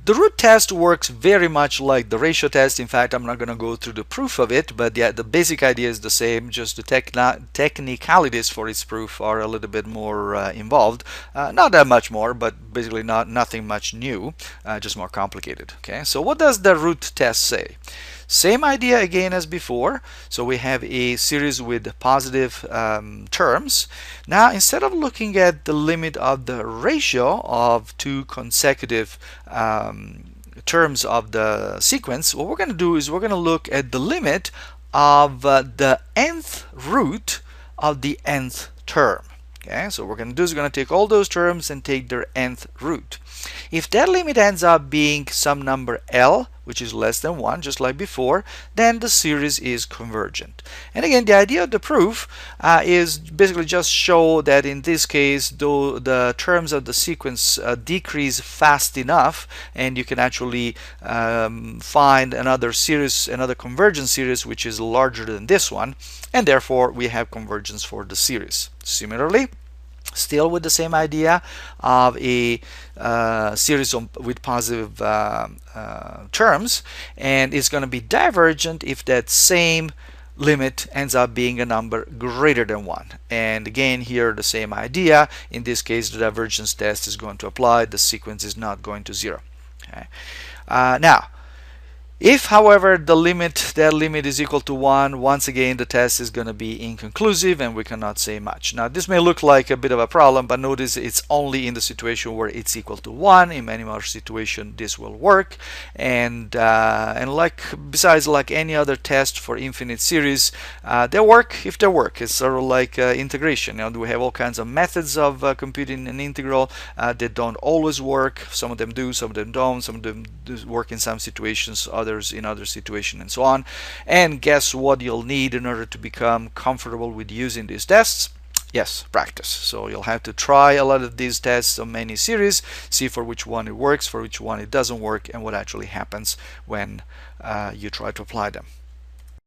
The root test works very much like the ratio test. In fact, I'm not going to go through the proof of it, but yeah, the basic idea is the same. Just the technicalities for its proof are a little bit more involved. Not that much more, but basically nothing much new, just more complicated. Okay, so what does the root test say? Same idea again as before. So we have a series with positive terms. Now, instead of looking at the limit of the ratio of two consecutive terms of the sequence, what we're going to do is we're going to look at the limit of the nth root of the nth term. Okay, so what we're going to do is we're going to take all those terms and take their nth root. If that limit ends up being some number L, which is less than 1, just like before, then the series is convergent. And again, the idea of the proof is basically just show that in this case, though the terms of the sequence decrease fast enough, and you can actually find another series, another convergent series, which is larger than this one, and therefore we have convergence for the series. Similarly, still with the same idea of a series with positive terms, and it's going to be divergent if that same limit ends up being a number greater than 1. And again, here the same idea. In this case, the divergence test is going to apply. The sequence is not going to 0. Okay. Now, if, however, that limit is equal to 1, once again the test is going to be inconclusive and we cannot say much. Now, this may look like a bit of a problem, but notice it's only in the situation where it's equal to 1. In many more situations this will work, and like besides like any other test for infinite series, they work if they work. It's sort of like integration. We have all kinds of methods of computing an integral that don't always work. Some of them do, some of them don't. Some of them do work in some situations, others in other situations, and so on. And guess what you'll need in order to become comfortable with using these tests? Yes, practice. So you'll have to try a lot of these tests on many series, see for which one it works, for which one it doesn't work, and what actually happens when you try to apply them.